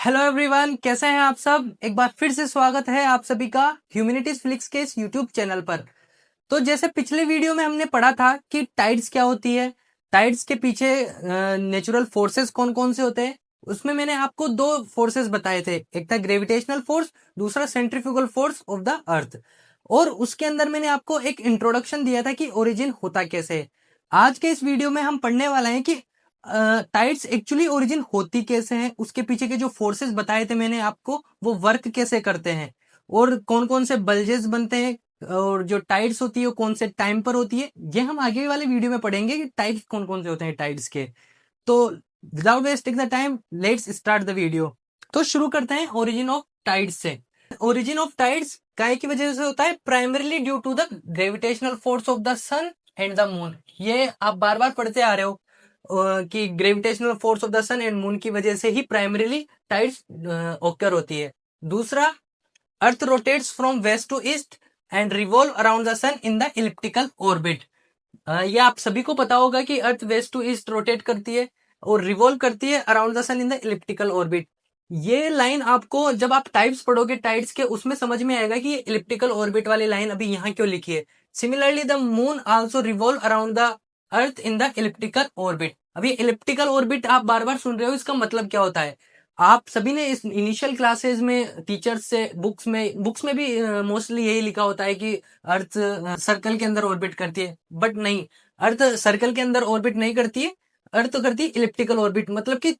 Hello everyone, कैसे हैं आप सब। एक बार फिर से स्वागत है आप सभी का ह्यूमैनिटीज फ्लिक्स के इस यूट्यूब चैनल पर। तो जैसे पिछले वीडियो में हमने पढ़ा था कि टाइड्स क्या होती है, टाइड्स के पीछे नेचुरल फोर्सेस कौन कौन से होते हैं। उसमें मैंने आपको दो फोर्सेस बताए थे, एक था ग्रेविटेशनल फोर्स, दूसरा सेंट्रीफ्यूगल फोर्स ऑफ द अर्थ। और उसके अंदर मैंने आपको एक इंट्रोडक्शन दिया था कि ओरिजिन होता कैसे है। आज के इस वीडियो में हम पढ़ने वाले हैं कि टाइड्स एक्चुअली ओरिजिन होती कैसे है, उसके पीछे के जो फोर्सेस बताए थे मैंने आपको वो वर्क कैसे करते हैं, और कौन कौन से बल्जेस बनते हैं, और जो टाइड्स होती है वो कौन से टाइम पर होती है। ये हम आगे वाले वीडियो में पढ़ेंगे कि टाइड्स कौन कौन से होते हैं टाइड्स के। तो without wasting the time let's start the video. तो शुरू करते हैं ओरिजिन ऑफ टाइड्स से। ओरिजिन ऑफ टाइड्स काय की वजह से होता है, primarily due to the gravitational force of the sun and the moon. ये आप बार बार पढ़ते आ रहे हो कि gravitational force of the sun and moon की वजह से ही प्राइमरीली टाइड्स ओकर होती है। दूसरा, earth rotates from west to east and revolve around the sun in the elliptical orbit. ये आप सभी को पता होगा कि earth west to east rotate करती है और रिवॉल्व करती है around the sun in the elliptical orbit. ये लाइन आपको जब आप टाइप्स पढ़ोगे टाइड्स के, उसमें समझ में आएगा कि ये इलिप्टिकल ऑर्बिट वाली लाइन अभी यहाँ क्यों लिखी है। Similarly the moon also revolve around the earth in the elliptical orbit. अभी इलिप्टिकल ऑर्बिट आप बार बार सुन रहे हो, इसका मतलब क्या होता है। आप सभी ने इस इनिशियल क्लासेस में टीचर्स से बुक्स में भी मोस्टली यही लिखा होता है कि अर्थ सर्कल के अंदर ऑर्बिट करती है, बट नहीं, अर्थ सर्कल के अंदर ऑर्बिट नहीं करती है। अर्थ तो करती है इलिप्टिकल ऑर्बिट, मतलब कि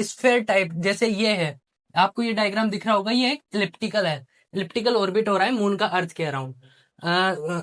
स्फेयर टाइप। जैसे ये है, आपको ये डायग्राम दिख रहा होगा, ये एक इलिप्टिकल है, इलिप्टिकल ऑर्बिट हो रहा है मून का अर्थ के अराउंड।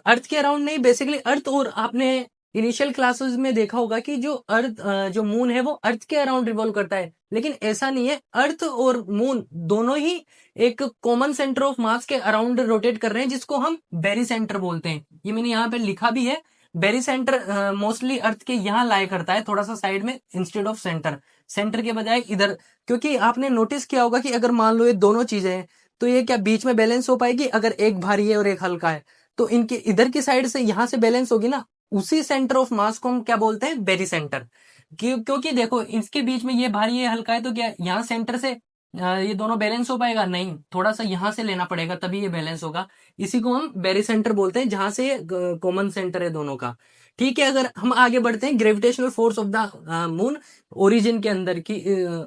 अर्थ के अराउंड नहीं, बेसिकली अर्थ। और आपने इनिशियल क्लासेस में देखा होगा कि जो अर्थ जो मून है वो अर्थ के अराउंड रिवॉल्व करता है, लेकिन ऐसा नहीं है। अर्थ और मून दोनों ही एक कॉमन सेंटर ऑफ मास के अराउंड रोटेट कर रहे हैं, जिसको हम बेरी सेंटर बोलते हैं। ये मैंने यहाँ पे लिखा भी है। बेरी सेंटर मोस्टली अर्थ के यहाँ लाया करता है, थोड़ा सा साइड में इंस्टेड ऑफ सेंटर, सेंटर के बजाय इधर। क्योंकि आपने नोटिस किया होगा कि अगर मान लो ये दोनों चीजें हैं तो ये क्या बीच में बैलेंस हो पाएगी। अगर एक भारी है और एक हल्का है तो इनके इधर की साइड से यहाँ से बैलेंस होगी ना। उसी सेंटर ऑफ मास को हम क्या बोलते हैं, बेरी सेंटर। क्योंकि देखो इसके बीच में ये भारी है हल्का है, तो क्या यहाँ सेंटर से ये दोनों बैलेंस हो पाएगा? नहीं, थोड़ा सा यहाँ से लेना पड़ेगा तभी ये बैलेंस होगा। इसी को हम बेरी सेंटर बोलते हैं, जहां से कॉमन सेंटर है दोनों का। ठीक है, अगर हम आगे बढ़ते हैं gravitational force of the moon origin के अंदर की,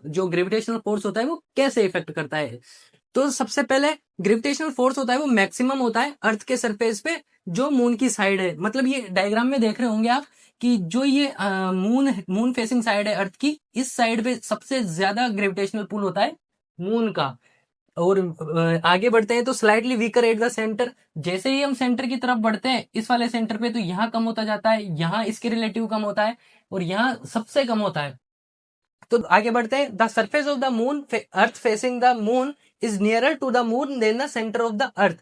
जो ग्रेविटेशनल फोर्स होता है वो कैसे इफेक्ट करता है। तो सबसे पहले ग्रेविटेशनल फोर्स होता है वो मैक्सिमम होता है अर्थ के सरफेस पे, जो मून की साइड है। मतलब ये डायग्राम में देख रहे होंगे आप कि जो ये मून फेसिंग साइड है अर्थ की, इस साइड पे सबसे ज्यादा ग्रेविटेशनल पुल होता है मून का। और आगे बढ़ते हैं तो slightly weaker at the centre. जैसे ही हम सेंटर की तरफ बढ़ते हैं इस वाले सेंटर पे, तो यहाँ कम होता जाता है, यहाँ इसके रिलेटिव कम होता है, और यहाँ सबसे कम होता है। तो आगे बढ़ते हैं। The surface of the moon, earth facing the moon is nearer to the moon than the centre of the earth.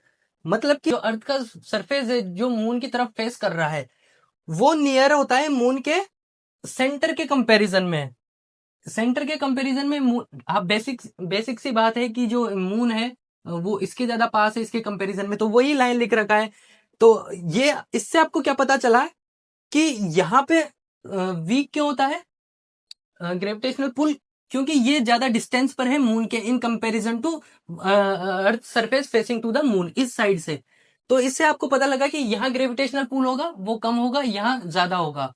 मतलब कि जो अर्थ का सरफेस है जो मून की तरफ फेस कर रहा है वो नियर होता है मून के सेंटर के कंपैरिजन में। सेंटर के कंपैरिजन में आप बेसिक सी बात है कि जो मून है वो इसके ज्यादा पास है इसके कंपैरिजन में, तो वही लाइन लिख रखा है। तो ये इससे आपको क्या पता चला कि यहाँ पे वीक क्यों होता है ग्रेविटेशनल पुल, क्योंकि ये ज्यादा डिस्टेंस पर है मून के इन comparison to earth surface facing to the moon, इस साइड से। तो इससे आपको पता लगा कि यहाँ ग्रेविटेशनल पुल होगा वो कम होगा, यहाँ ज्यादा होगा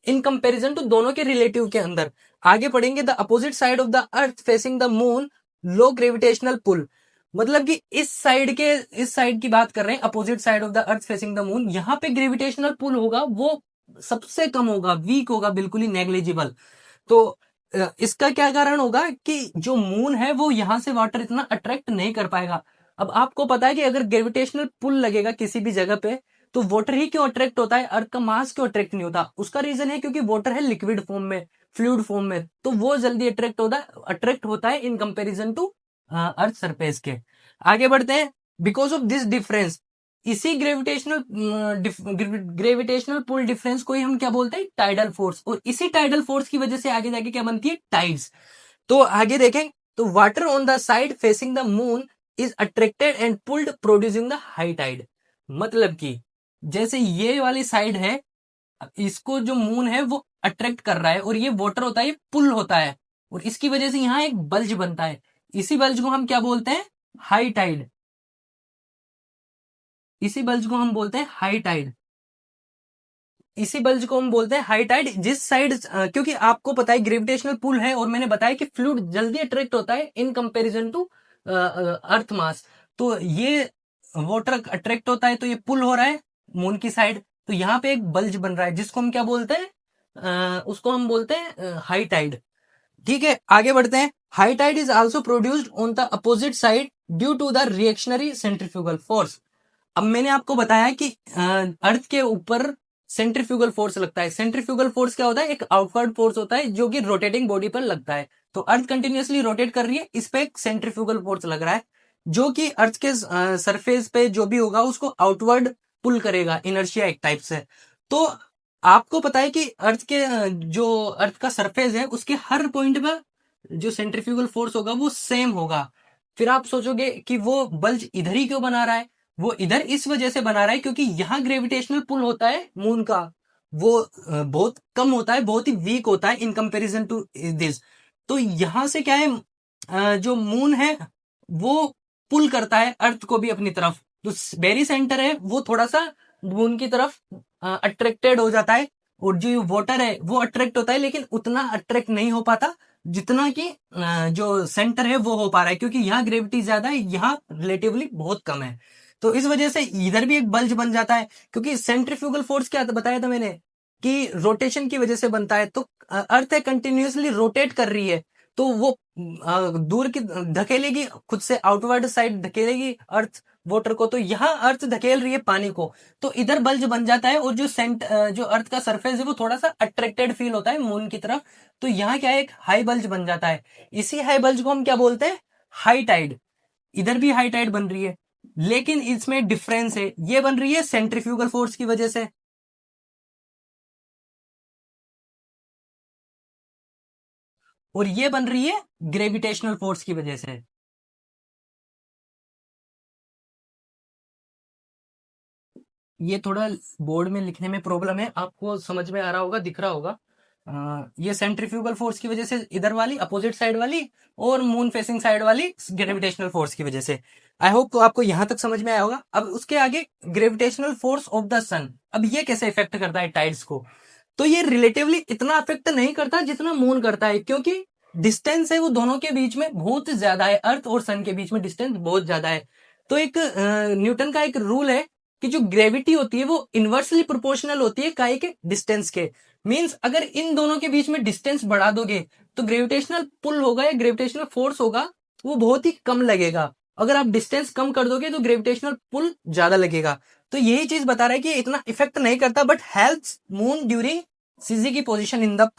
इन कंपैरिजन टू दोनों के रिलेटिव के अंदर। आगे पढ़ेंगे। The opposite side of the earth facing the moon low gravitational pull. मतलब कि इस साइड की बात कर रहे हैं, opposite side of the earth facing the moon, यहाँ पे ग्रेविटेशनल पुल होगा वो सबसे कम होगा, वीक होगा, बिल्कुल ही नेग्लिजिबल। तो इसका क्या कारण होगा कि जो मून है वो यहां से वाटर इतना अट्रैक्ट नहीं कर पाएगा। अब आपको पता है कि अगर ग्रेविटेशनल पुल लगेगा किसी भी जगह पे तो वाटर ही क्यों अट्रैक्ट होता है, अर्थ का मास क्यों अट्रैक्ट नहीं होता। उसका रीजन है क्योंकि वाटर है लिक्विड फॉर्म में, फ्लूइड फॉर्म में, तो वो जल्दी अट्रैक्ट होता है in comparison to earth surface के। आगे बढ़ते हैं। बिकॉज ऑफ दिस डिफरेंस, इसी ग्रेविटेशनल पुल डिफरेंस को ही हम क्या बोलते हैं, टाइडल फोर्स। और इसी टाइडल फोर्स की वजह से आगे जाके क्या बनती है, टाइड्स। तो आगे देखें तो water on the side facing the moon is attracted and pulled producing the high tide. मतलब कि जैसे ये वाली साइड है, इसको जो मून है वो अट्रैक्ट कर रहा है, और ये वाटर होता है, ये पुल होता है, और इसकी वजह से यहाँ एक बल्ज बनता है। इसी बल्ज को हम क्या बोलते हैं? High Tide. इसी बल्ज को हम बोलते हैं हाई टाइड। इसी बल्ज को हम बोलते हैं हाई टाइड। जिस साइड, क्योंकि आपको पता है ग्रेविटेशनल पुल है, और मैंने बताया कि फ्लूइड जल्दी अट्रैक्ट होता है इन कंपैरिजन टू अर्थ मास। तो ये वाटर अट्रैक्ट होता है, तो ये पुल हो रहा है मून की साइड। तो यहाँ पे एक बल्ज बन रहा है जिसको हम क्या बोलते हैं? उसको हम बोलते हैं हाई टाइड। ठीक है, आगे बढ़ते हैं। High tide is also produced on the opposite side due to the reactionary centrifugal force. अब मैंने आपको बताया कि अर्थ के ऊपर सेंट्रीफ्यूगल फोर्स लगता है। सेंट्रीफ्यूगल फोर्स क्या होता है? एक आउटवर्ड फोर्स होता है जो कि रोटेटिंग बॉडी पर लगता है। तो अर्थ कंटिन्यूअसली रोटेट कर रही है, इस पे एक सेंट्रीफ्यूगल फोर्स लग रहा है जो कि अर्थ के सरफेस पे जो भी होगा उसको आउटवर्ड पुल करेगा, इनर्शिया एक टाइप से। तो आपको पता है कि अर्थ के जो अर्थ का सरफेस है उसके हर पॉइंट पर जो सेंट्रीफ्यूगल फोर्स होगा वो सेम होगा। फिर आप सोचोगे कि वो बल्ज इधर ही क्यों बना रहा है? वो इधर इस वजह से बना रहा है क्योंकि यहाँ ग्रेविटेशनल पुल होता है मून का, वो बहुत कम होता है, बहुत ही वीक होता है इन कंपैरिजन टू दिस। तो यहाँ से क्या है, जो मून है वो पुल करता है अर्थ को भी अपनी तरफ। जो वेरी सेंटर है वो थोड़ा सा मून की तरफ अट्रैक्टेड हो जाता है, और जो वाटर है वो अट्रैक्ट होता है, लेकिन उतना अट्रैक्ट नहीं हो पाता जितना कि जो सेंटर है वो हो पा रहा है, क्योंकि यहाँ ग्रेविटी ज्यादा है, यहाँ रिलेटिवली बहुत कम है। तो इस वजह से इधर भी एक बल्ज बन जाता है, क्योंकि सेंट्रीफ्यूगल फोर्स क्या बताया था मैंने कि रोटेशन की वजह से बनता है। तो अर्थ है कंटिन्यूअसली रोटेट कर रही है, तो वो दूर की धकेलेगी, खुद से आउटवर्ड साइड धकेलेगी अर्थ वाटर को। तो यहाँ अर्थ धकेल रही है पानी को, तो इधर बल्ज बन जाता है, और जो अर्थ का सरफेस है वो थोड़ा सा अट्रैक्टेड फील होता है मून की तरफ। तो यहाँ क्या है, एक हाई बल्ज बन जाता है। इसी हाई बल्ज को हम क्या बोलते हैं? High tide. इधर भी हाई टाइड बन रही है, लेकिन इसमें डिफरेंस है, ये बन रही है सेंट्रीफ्यूगल फोर्स की वजह से, और ये बन रही है ग्रेविटेशनल फोर्स की वजह से। ये थोड़ा बोर्ड में लिखने में प्रॉब्लम है, आपको समझ में आ रहा होगा, दिख रहा होगा। ये सेंट्रीफ्यूगल फोर्स की वजह से इधर वाली अपोजिट साइड वाली, और मून फेसिंग साइड वाली ग्रेविटेशनल फोर्स की वजह से। आई होप तो आपको यहां तक समझ में आया होगा। अब उसके आगे ग्रेविटेशनल फोर्स ऑफ द सन, अब ये कैसे इफेक्ट करता है टाइड्स को? तो ये रिलेटिवली इतना अफेक्ट नहीं करता जितना मून करता है, क्योंकि डिस्टेंस है वो दोनों के बीच में बहुत ज्यादा है, अर्थ और सन के बीच में डिस्टेंस बहुत ज्यादा है। तो एक न्यूटन का एक रूल है कि जो ग्रेविटी होती है वो इनवर्सली प्रोपोर्शनल होती है काई के डिस्टेंस के। मींस अगर इन दोनों के बीच में डिस्टेंस बढ़ा दोगे तो ग्रेविटेशनल पुल होगा या ग्रेविटेशनल फोर्स होगा वो बहुत ही कम लगेगा। अगर आप डिस्टेंस कम कर दोगे तो ग्रेविटेशनल पुल ज्यादा लगेगा। तो यही चीज बता रहा है कि इतना इफेक्ट नहीं करता, but helps moon during CG की position in the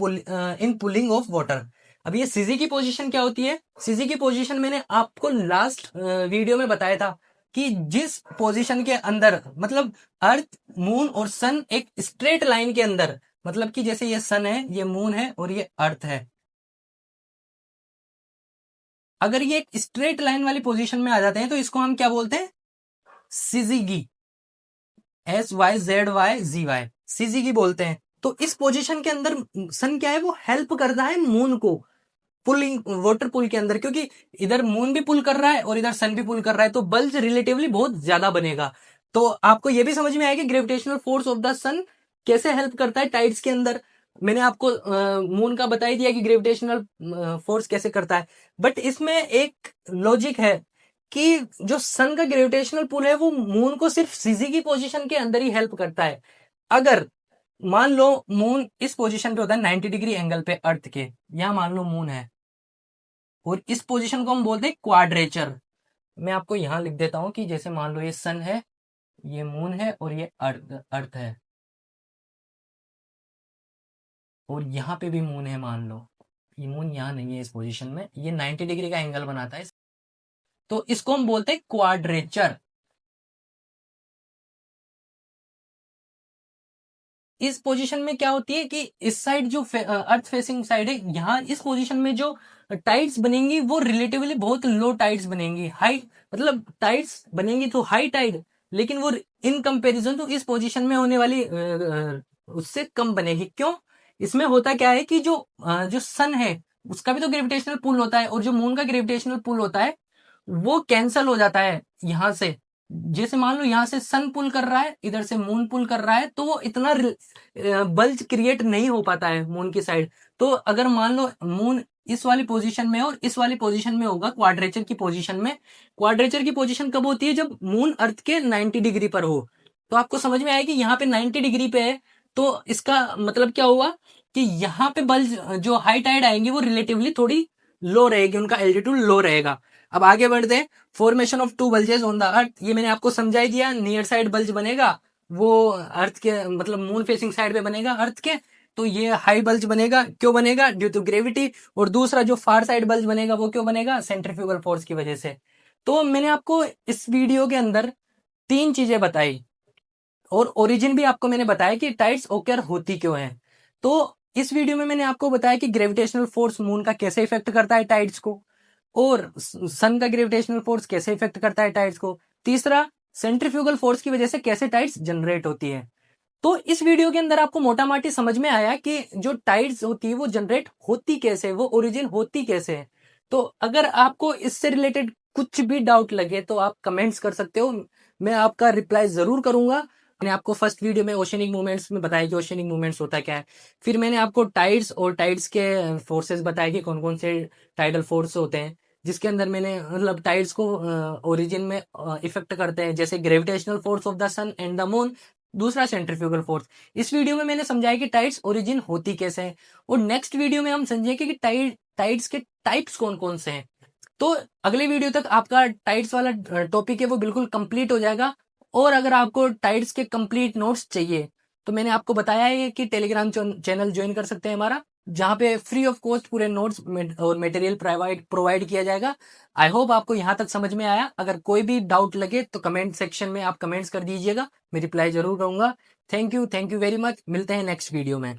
in pulling of water. अब ये सीजी की पोजीशन क्या होती है? सीजी की पोजीशन मैंने आपको लास्ट वीडियो में बताया था कि जिस पोजीशन के अंदर, मतलब अर्थ, मून और सन एक स्ट्रेट लाइन के अंदर, मतलब कि जैसे ये सन है, ये मून है और ये अर्थ है, अगर ये एक स्ट्रेट लाइन वाली पोजीशन में आ जाते हैं तो इसको हम क्या बोलते हैं? सिजिगी। SYZYZY, सीजिगी बोलते हैं। तो इस पोजीशन के अंदर सन क्या है, वो हेल्प करता है मून को पुलिंग वाटर पुल के अंदर, क्योंकि इधर मून भी पुल कर रहा है और इधर सन भी पुल कर रहा है, तो बल्ज रिलेटिवली बहुत ज्यादा बनेगा। तो आपको यह भी समझ में आया कि ग्रेविटेशनल फोर्स ऑफ द सन कैसे हेल्प करता है टाइड्स के अंदर। मैंने आपको मून का बता ही दिया कि ग्रेविटेशनल फोर्स कैसे करता है, बट इसमें एक लॉजिक है कि जो सन का ग्रेविटेशनल पुल है वो मून को सिर्फ सीजी की पोजीशन के अंदर ही हेल्प करता है। अगर मान लो मून इस पोजीशन पे होता है 90 डिग्री एंगल पे अर्थ के, यहां मान लो मून है, और इस पोजीशन को हम बोलते हैं क्वाड्रेचर। मैं आपको यहां लिख देता हूं कि जैसे मान लो ये सन है, ये मून है और ये अर्थ अर्थ है, और यहाँ पे भी मून है मान लो। ये मून यहाँ नहीं है इस पोजीशन में, ये 90 डिग्री का एंगल बनाता है, तो इसको हम बोलते हैं क्वाड्रेचर। इस पोजीशन में क्या होती है कि इस साइड जो अर्थ फेसिंग साइड है, यहाँ इस पोजीशन में जो टाइड्स बनेंगी वो रिलेटिवली बहुत लो टाइड्स बनेंगी। हाई मतलब टाइड्स बनेंगी तो हाई टाइड, लेकिन वो इन कंपैरिजन तो इस पोजीशन में होने वाली उससे कम बनेगी। क्यों? इसमें होता क्या है कि जो सन है उसका भी तो ग्रेविटेशनल पुल होता है, और जो मून का ग्रेविटेशनल पुल होता है वो कैंसल हो जाता है यहाँ से। जैसे मान लो यहाँ से सन पुल कर रहा है, इधर से मून पुल कर रहा है, तो वो इतना बल्ज क्रिएट नहीं हो पाता है मून की साइड। तो अगर मान लो मून इस वाली पोजीशन में और इस वाली पोजीशन में होगा, क्वाड्रेचर की पोजीशन में। क्वाड्रेचर की पोजीशन कब होती है? जब मून अर्थ के 90 डिग्री पर हो। तो आपको समझ में आया कि यहाँ पे 90 डिग्री पे है, तो इसका मतलब क्या हुआ कि यहाँ पे बल्ज जो हाई टाइड आएंगे वो रिलेटिवली थोड़ी लो रहेगी, उनका एल्टीट्यूड लो रहेगा। अब आगे बढ़ते हैं। Formation of two bulges on the earth, ये मैंने आपको समझा ही दिया। नियर साइड बल्ज बनेगा वो अर्थ के मतलब मून फेसिंग साइड पे बनेगा अर्थ के, तो ये हाई बल्ज बनेगा। क्यों बनेगा? Due to gravity. और दूसरा जो फार साइड बल्ज बनेगा वो क्यों बनेगा? सेंट्रीफ्यूगल फोर्स की वजह से। तो मैंने आपको इस वीडियो के अंदर 3 चीजें बताई, और ओरिजिन भी आपको मैंने बताया कि टाइड्स ओकर होती क्यों है। तो इस वीडियो में मैंने आपको बताया कि ग्रेविटेशनल फोर्स मून का कैसे इफेक्ट करता है टाइड्स को, और सन का ग्रेविटेशनल फोर्स कैसे इफेक्ट करता है टाइड्स को। तीसरा, सेंट्रीफ्यूगल फोर्स की वजह से कैसे टाइड्स जनरेट होती है। तो इस वीडियो के अंदर आपको मोटा माटी समझ में आया कि जो टाइड्स होती है वो जनरेट होती कैसे, वो ओरिजिन होती कैसे है। तो अगर आपको इससे रिलेटेड कुछ भी डाउट लगे तो आप कमेंट्स कर सकते हो, मैं आपका रिप्लाई जरूर करूंगा। मैंने आपको फर्स्ट वीडियो में ओशनिक मूवमेंट्स में बताया कि ओशनिक मूवमेंट्स होता क्या है। फिर मैंने आपको टाइड्स और टाइड्स के फोर्सेस बताए कि कौन कौन से टाइडल फोर्स होते हैं, जिसके अंदर मैंने मतलब टाइड्स को ओरिजिन में इफेक्ट करते हैं, जैसे gravitational force of the sun and the moon. दूसरा, सेंट्रीफ्यूगल फोर्स। इस वीडियो में मैंने समझाया कि टाइड्स ओरिजिन होती कैसे है, और नेक्स्ट वीडियो में हम समझेंगे कि टाइड्स के टाइप्स कौन कौन से हैं। तो अगले वीडियो तक आपका टाइड्स वाला टॉपिक है वो बिल्कुल कंप्लीट हो जाएगा। और अगर आपको टाइड्स के कंप्लीट नोट्स चाहिए तो मैंने आपको बताया है कि टेलीग्राम चैनल ज्वाइन कर सकते हैं हमारा, जहाँ पे फ्री ऑफ कॉस्ट पूरे नोट्स और मटेरियल प्रोवाइड किया जाएगा। आई होप आपको यहाँ तक समझ में आया। अगर कोई भी डाउट लगे तो कमेंट सेक्शन में आप कमेंट्स कर दीजिएगा, मैं रिप्लाई जरूर करूंगा। Thank you very much. मिलते हैं नेक्स्ट वीडियो में।